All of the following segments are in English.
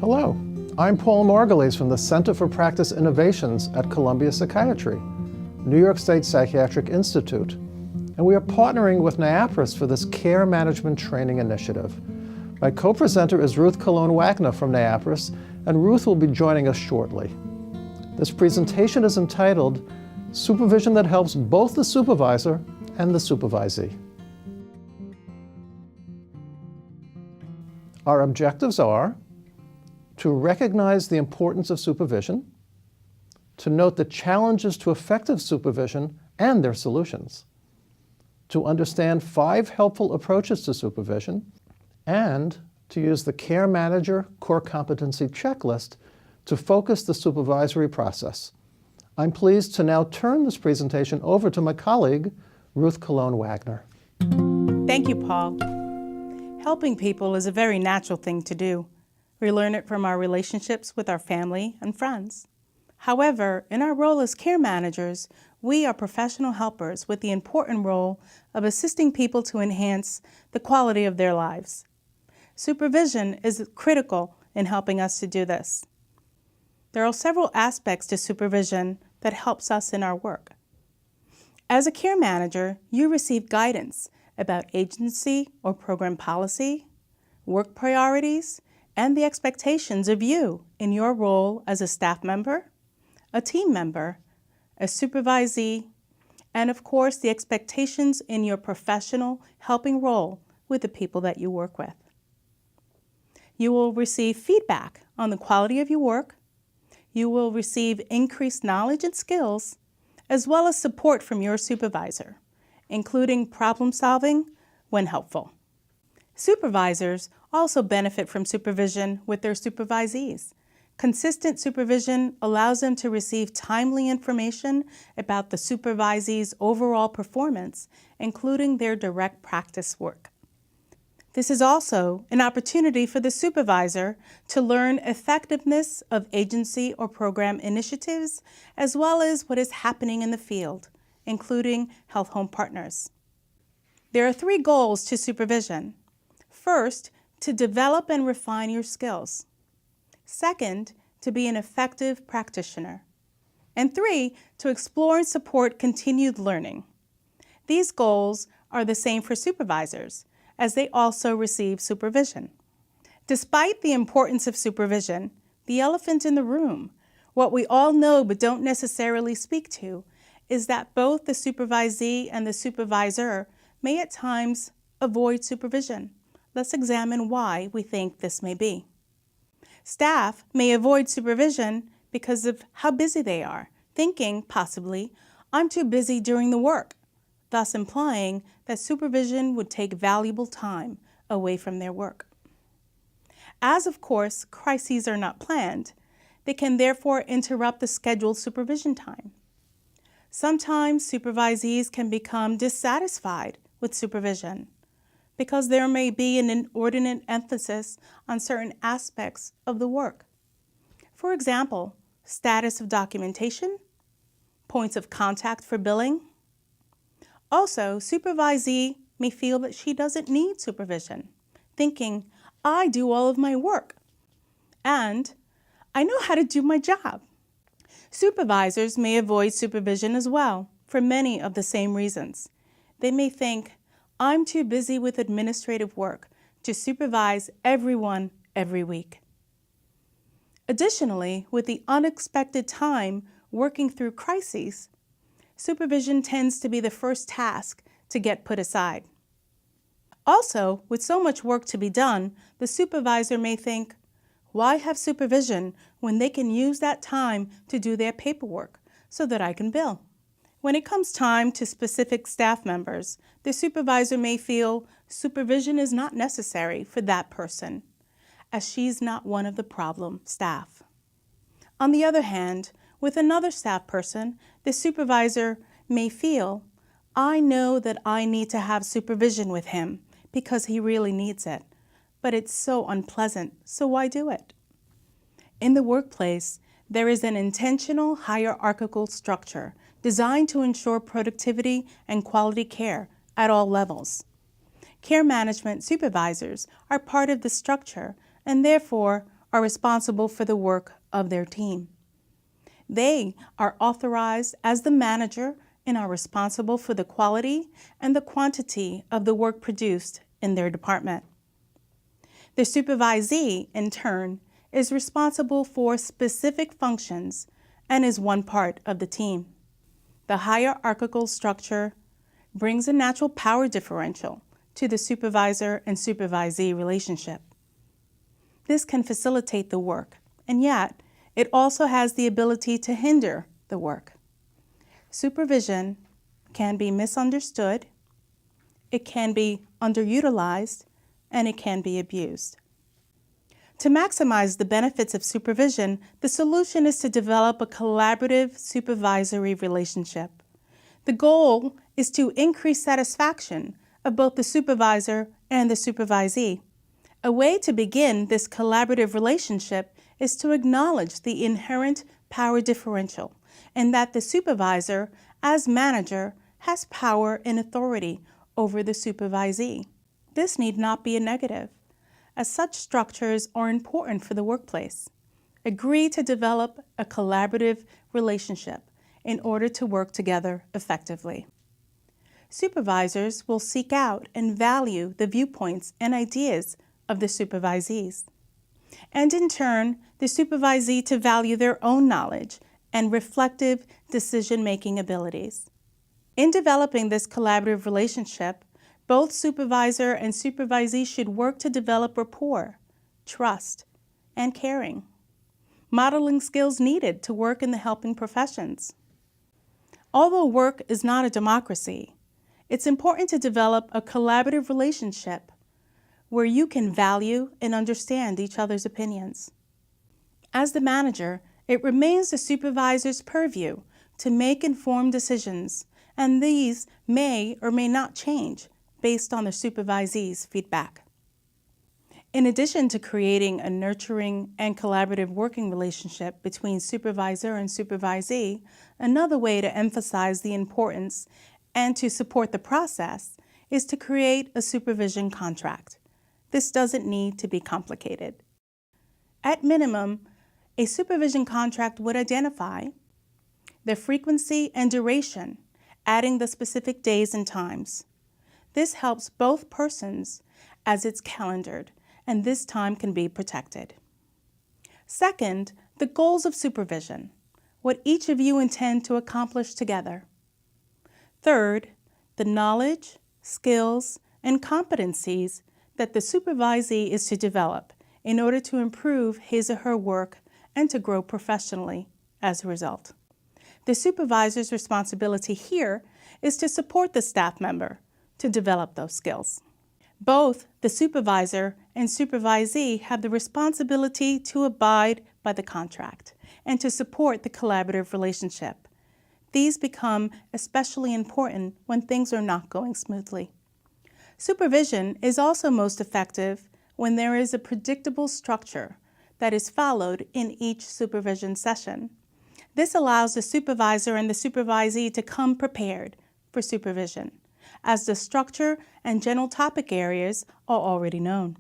Hello, I'm Paul Margulies from the Center for Practice Innovations at Columbia Psychiatry, New York State Psychiatric Institute, and we are partnering with NIAPRIS for this Care Management Training Initiative. My co-presenter is Ruth Cologne-Wagner from NIAPRIS, and Ruth will be joining us shortly. This presentation is entitled Supervision that Helps Both the Supervisor and the Supervisee. Our objectives are to recognize the importance of supervision, to note the challenges to effective supervision and their solutions, to understand 5 helpful approaches to supervision, and to use the Care Manager Core Competency Checklist to focus the supervisory process. I'm pleased to now turn this presentation over to my colleague, Ruth Cologne-Wagner. Thank you, Paul. Helping people is a very natural thing to do. We learn it from our relationships with our family and friends. However, in our role as care managers, we are professional helpers with the important role of assisting people to enhance the quality of their lives. Supervision is critical in helping us to do this. There are several aspects to supervision that helps us in our work. As a care manager, you receive guidance about agency or program policy, work priorities, and the expectations of you in your role as a staff member, a team member, a supervisee, and of course the expectations in your professional helping role with the people that you work with. You will receive feedback on the quality of your work. You will receive increased knowledge and skills, as well as support from your supervisor, including problem solving when helpful. Supervisors also benefit from supervision with their supervisees. Consistent supervision allows them to receive timely information about the supervisee's overall performance, including their direct practice work. This is also an opportunity for the supervisor to learn effectiveness of agency or program initiatives, as well as what is happening in the field, including health home partners. There are 3 goals to supervision. First, to develop and refine your skills. Second, to be an effective practitioner. And 3, to explore and support continued learning. These goals are the same for supervisors, as they also receive supervision. Despite the importance of supervision, the elephant in the room, what we all know but don't necessarily speak to, is that both the supervisee and the supervisor may at times avoid supervision. Let's examine why we think this may be. Staff may avoid supervision because of how busy they are, thinking, possibly, I'm too busy during the work, thus implying that supervision would take valuable time away from their work. As, of course, crises are not planned, they can therefore interrupt the scheduled supervision time. Sometimes supervisees can become dissatisfied with supervision because there may be an inordinate emphasis on certain aspects of the work. For example, status of documentation, points of contact for billing. Also, supervisee may feel that she doesn't need supervision, thinking, I do all of my work, and I know how to do my job. Supervisors may avoid supervision as well, for many of the same reasons. They may think, I'm too busy with administrative work to supervise everyone every week. Additionally, with the unexpected time working through crises, supervision tends to be the first task to get put aside. Also, with so much work to be done, the supervisor may think, why have supervision when they can use that time to do their paperwork so that I can bill? When it comes time to specific staff members, the supervisor may feel supervision is not necessary for that person, as she's not one of the problem staff. On the other hand, with another staff person, the supervisor may feel, I know that I need to have supervision with him because he really needs it, but it's so unpleasant, so why do it? In the workplace, there is an intentional hierarchical structure designed to ensure productivity and quality care at all levels. Care management supervisors are part of the structure and therefore are responsible for the work of their team. They are authorized as the manager and are responsible for the quality and the quantity of the work produced in their department. The supervisee, in turn, is responsible for specific functions and is one part of the team. The hierarchical structure brings a natural power differential to the supervisor and supervisee relationship. This can facilitate the work, and yet it also has the ability to hinder the work. Supervision can be misunderstood, it can be underutilized, and it can be abused. To maximize the benefits of supervision, the solution is to develop a collaborative supervisory relationship. The goal is to increase satisfaction of both the supervisor and the supervisee. A way to begin this collaborative relationship is to acknowledge the inherent power differential and that the supervisor, as manager, has power and authority over the supervisee. This need not be a negative, as such structures are important for the workplace. Agree to develop a collaborative relationship in order to work together effectively. Supervisors will seek out and value the viewpoints and ideas of the supervisees, and in turn, the supervisee to value their own knowledge and reflective decision-making abilities. In developing this collaborative relationship, both supervisor and supervisee should work to develop rapport, trust, and caring, modeling skills needed to work in the helping professions. Although work is not a democracy, it's important to develop a collaborative relationship where you can value and understand each other's opinions. As the manager, it remains the supervisor's purview to make informed decisions, and these may or may not change based on the supervisee's feedback. In addition to creating a nurturing and collaborative working relationship between supervisor and supervisee, another way to emphasize the importance and to support the process is to create a supervision contract. This doesn't need to be complicated. At minimum, a supervision contract would identify the frequency and duration, adding the specific days and times. This helps both persons as it's calendared, and this time can be protected. Second, the goals of supervision, what each of you intend to accomplish together. Third, the knowledge, skills, and competencies that the supervisee is to develop in order to improve his or her work and to grow professionally as a result. The supervisor's responsibility here is to support the staff member to develop those skills. Both the supervisor and supervisee have the responsibility to abide by the contract and to support the collaborative relationship. These become especially important when things are not going smoothly. Supervision is also most effective when there is a predictable structure that is followed in each supervision session. This allows the supervisor and the supervisee to come prepared for supervision, as the structure and general topic areas are already known.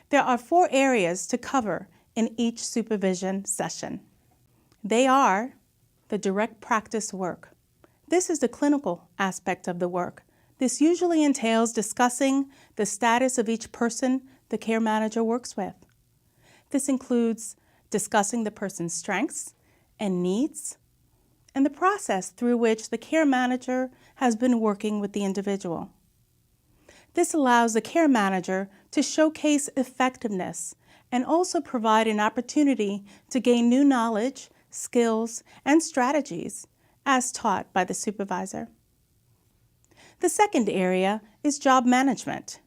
There are 4 areas to cover in each supervision session. They are the direct practice work. This is the clinical aspect of the work. This usually entails discussing the status of each person the care manager works with. This includes discussing the person's strengths and needs, and the process through which the care manager has been working with the individual. This allows the care manager to showcase effectiveness and also provide an opportunity to gain new knowledge, skills, and strategies as taught by the supervisor. The second area is job management.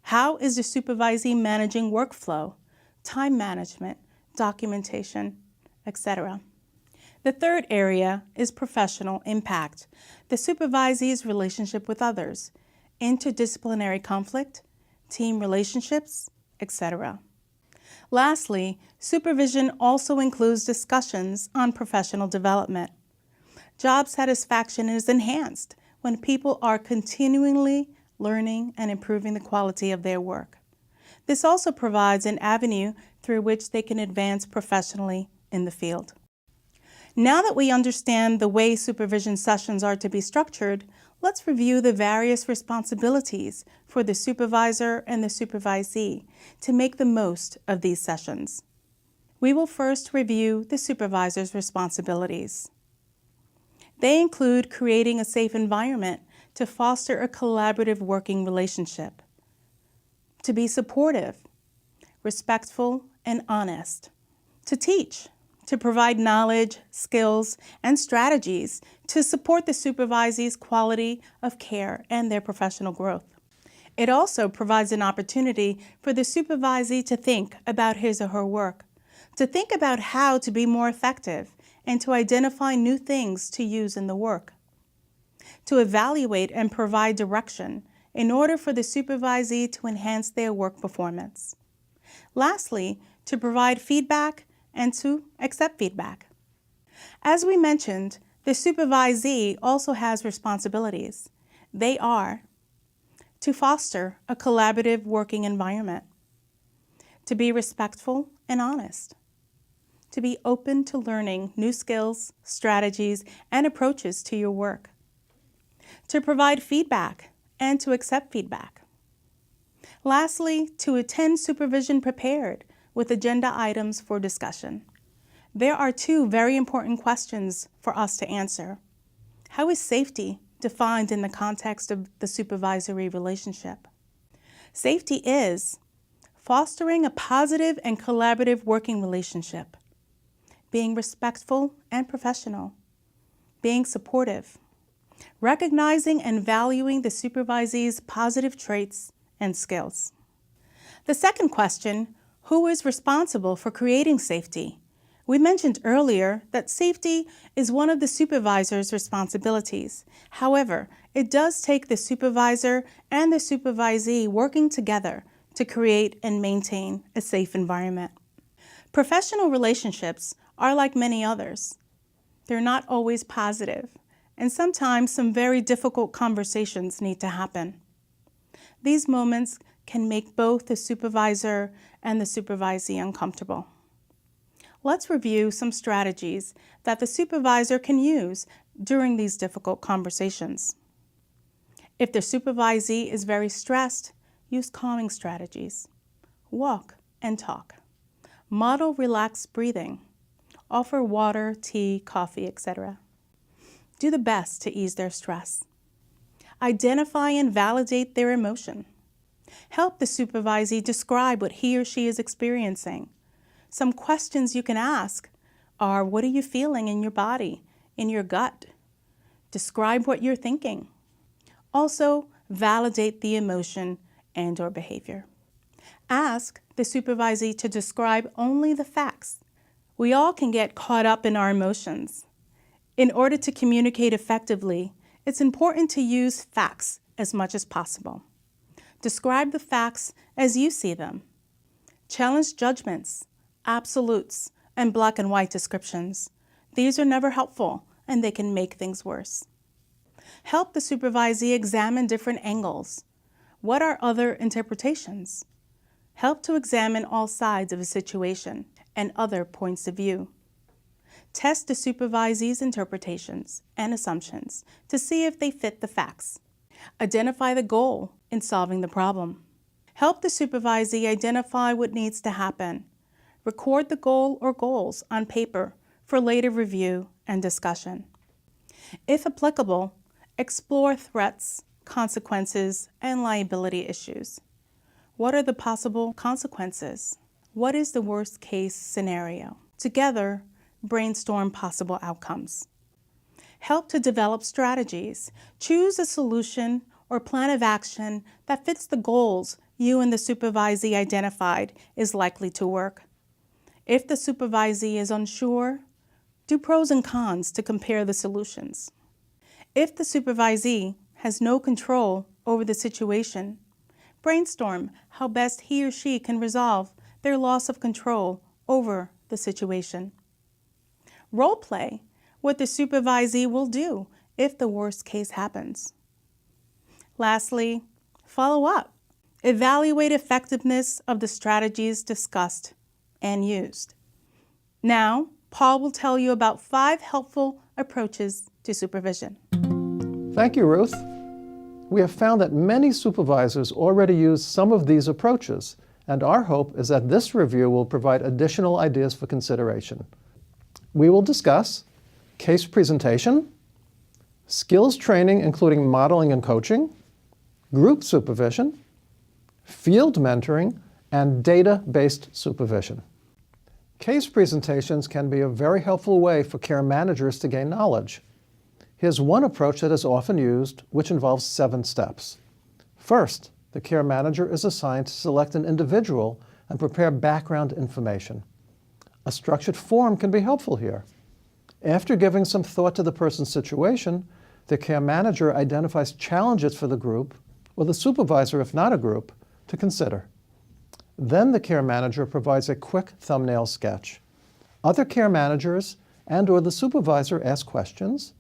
How is the supervisee managing workflow, time management, documentation, etc.? The third area is professional impact, the supervisee's relationship with others, interdisciplinary conflict, team relationships, etc. Lastly, supervision also includes discussions on professional development. Job satisfaction is enhanced when people are continually learning and improving the quality of their work. This also provides an avenue through which they can advance professionally in the field. Now that we understand the way supervision sessions are to be structured, let's review the various responsibilities for the supervisor and the supervisee to make the most of these sessions. We will first review the supervisor's responsibilities. They include creating a safe environment to foster a collaborative working relationship, to be supportive, respectful, and honest, to teach, to provide knowledge, skills, and strategies to support the supervisee's quality of care and their professional growth. It also provides an opportunity for the supervisee to think about his or her work, to think about how to be more effective, and to identify new things to use in the work, to evaluate and provide direction in order for the supervisee to enhance their work performance. Lastly, to provide feedback and to accept feedback. As we mentioned, the supervisee also has responsibilities. They are to foster a collaborative working environment, to be respectful and honest, to be open to learning new skills, strategies, and approaches to your work, to provide feedback and to accept feedback. Lastly, to attend supervision prepared with agenda items for discussion. There are two very important questions for us to answer. How is safety defined in the context of the supervisory relationship? Safety is fostering a positive and collaborative working relationship, being respectful and professional, being supportive, recognizing and valuing the supervisee's positive traits and skills. The second question, who is responsible for creating safety? We mentioned earlier that safety is one of the supervisor's responsibilities. However, it does take the supervisor and the supervisee working together to create and maintain a safe environment. Professional relationships are like many others. They're not always positive, and sometimes some very difficult conversations need to happen. These moments can make both the supervisor and the supervisee uncomfortable. Let's review some strategies that the supervisor can use during these difficult conversations. If the supervisee is very stressed, use calming strategies. Walk and talk. Model relaxed breathing. Offer water, tea, coffee, etc. Do the best to ease their stress. Identify and validate their emotion. Help the supervisee describe what he or she is experiencing. Some questions you can ask are, what are you feeling in your body, in your gut? Describe what you're thinking. Also, validate the emotion and/or behavior. Ask the supervisee to describe only the facts. We all can get caught up in our emotions. In order to communicate effectively, it's important to use facts as much as possible. Describe the facts as you see them. Challenge judgments, absolutes, and black and white descriptions. These are never helpful, and they can make things worse. Help the supervisee examine different angles. What are other interpretations? Help to examine all sides of a situation and other points of view. Test the supervisee's interpretations and assumptions to see if they fit the facts. Identify the goal in solving the problem. Help the supervisee identify what needs to happen. Record the goal or goals on paper for later review and discussion. If applicable, explore threats, consequences, and liability issues. What are the possible consequences? What is the worst case scenario? Together, brainstorm possible outcomes. Help to develop strategies. Choose a solution or plan of action that fits the goals you and the supervisee identified is likely to work. If the supervisee is unsure, do pros and cons to compare the solutions. If the supervisee has no control over the situation, brainstorm how best he or she can resolve their loss of control over the situation. Role play what the supervisee will do if the worst case happens. Lastly, follow up. Evaluate effectiveness of the strategies discussed and used. Now, Paul will tell you about 5 helpful approaches to supervision. Thank you, Ruth. We have found that many supervisors already use some of these approaches, and our hope is that this review will provide additional ideas for consideration. We will discuss case presentation, skills training including modeling and coaching, group supervision, field mentoring, and data-based supervision. Case presentations can be a very helpful way for care managers to gain knowledge. Here's one approach that is often used, which involves 7 steps. First, the care manager is assigned to select an individual and prepare background information. A structured form can be helpful here. After giving some thought to the person's situation, the care manager identifies challenges for the group, or the supervisor, if not a group, to consider. Then the care manager provides a quick thumbnail sketch. Other care managers and/or the supervisor ask questions.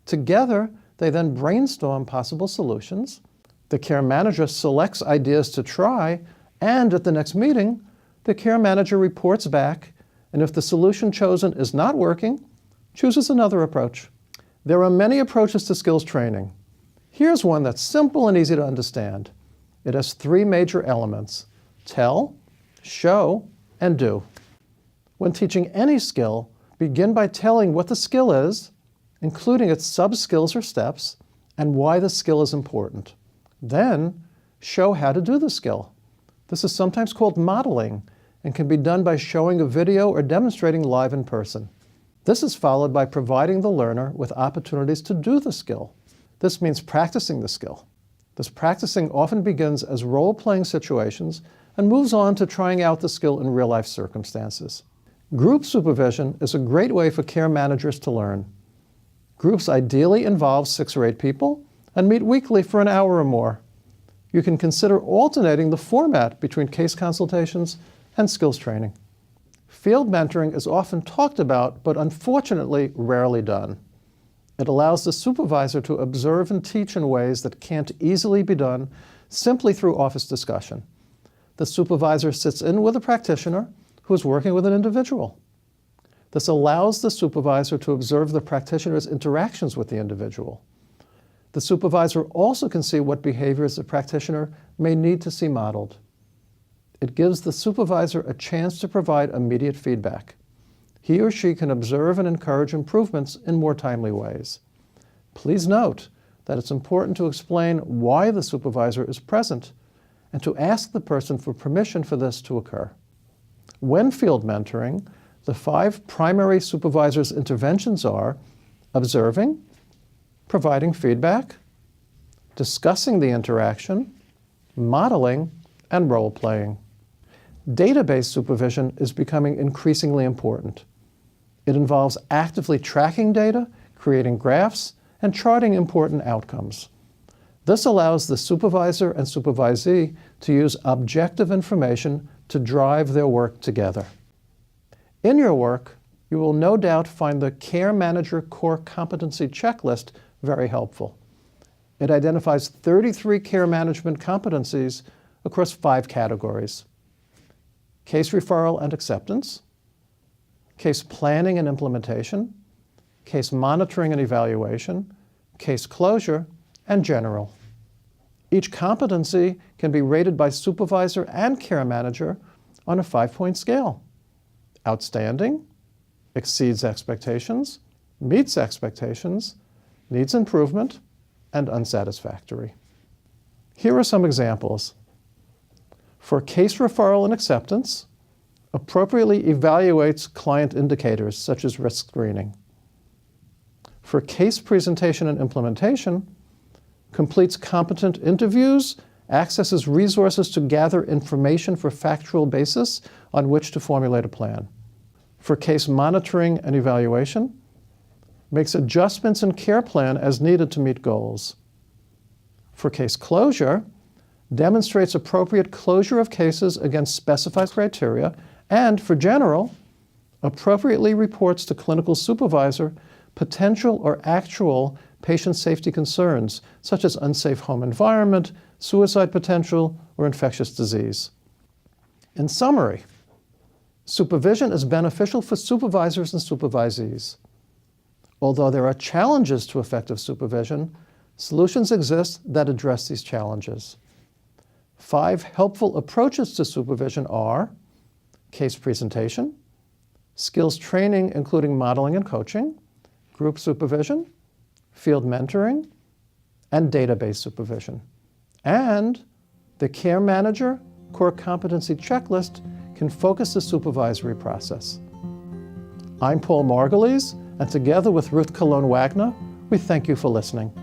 Together, they then brainstorm possible solutions. The care manager selects ideas to try, and at the next meeting, the care manager reports back, and if the solution chosen is not working, chooses another approach. There are many approaches to skills training. Here's one that's simple and easy to understand. It has 3 major elements: tell, show, and do. When teaching any skill, begin by telling what the skill is, including its sub-skills or steps, and why the skill is important. Then, show how to do the skill. This is sometimes called modeling and can be done by showing a video or demonstrating live in person. This is followed by providing the learner with opportunities to do the skill. This means practicing the skill. This practicing often begins as role-playing situations and moves on to trying out the skill in real-life circumstances. Group supervision is a great way for care managers to learn. Groups ideally involve 6 or 8 people and meet weekly for an hour or more. You can consider alternating the format between case consultations and skills training. Field mentoring is often talked about, but unfortunately rarely done. It allows the supervisor to observe and teach in ways that can't easily be done simply through office discussion. The supervisor sits in with a practitioner who is working with an individual. This allows the supervisor to observe the practitioner's interactions with the individual. The supervisor also can see what behaviors the practitioner may need to see modeled. It gives the supervisor a chance to provide immediate feedback. He or she can observe and encourage improvements in more timely ways. Please note that it's important to explain why the supervisor is present and to ask the person for permission for this to occur. When field mentoring, the 5 primary supervisor's interventions are observing, providing feedback, discussing the interaction, modeling, and role-playing. Data-based supervision is becoming increasingly important. It involves actively tracking data, creating graphs, and charting important outcomes. This allows the supervisor and supervisee to use objective information to drive their work together. In your work, you will no doubt find the Care Manager Core Competency Checklist very helpful. It identifies 33 care management competencies across 5 categories: case referral and acceptance, case planning and implementation, case monitoring and evaluation, case closure, and general. Each competency can be rated by supervisor and care manager on a 5-point scale: outstanding, exceeds expectations, meets expectations, needs improvement, and unsatisfactory. Here are some examples. For case referral and acceptance, appropriately evaluates client indicators such as risk screening. For case presentation and implementation, completes competent interviews, accesses resources to gather information for factual basis on which to formulate a plan. For case monitoring and evaluation, makes adjustments in care plan as needed to meet goals. For case closure, demonstrates appropriate closure of cases against specified criteria, and for general, appropriately reports to clinical supervisor potential or actual patient safety concerns, such as unsafe home environment, suicide potential, or infectious disease. In summary, Supervision is beneficial for supervisors and supervisees. Although there are challenges to effective supervision, solutions exist that address these challenges. 5 helpful approaches to supervision are case presentation, skills training including modeling and coaching, group supervision, field mentoring, and database supervision. And the Care Manager Core Competency Checklist can focus the supervisory process. I'm Paul Margulies, and together with Ruth Cologne Wagner, we thank you for listening.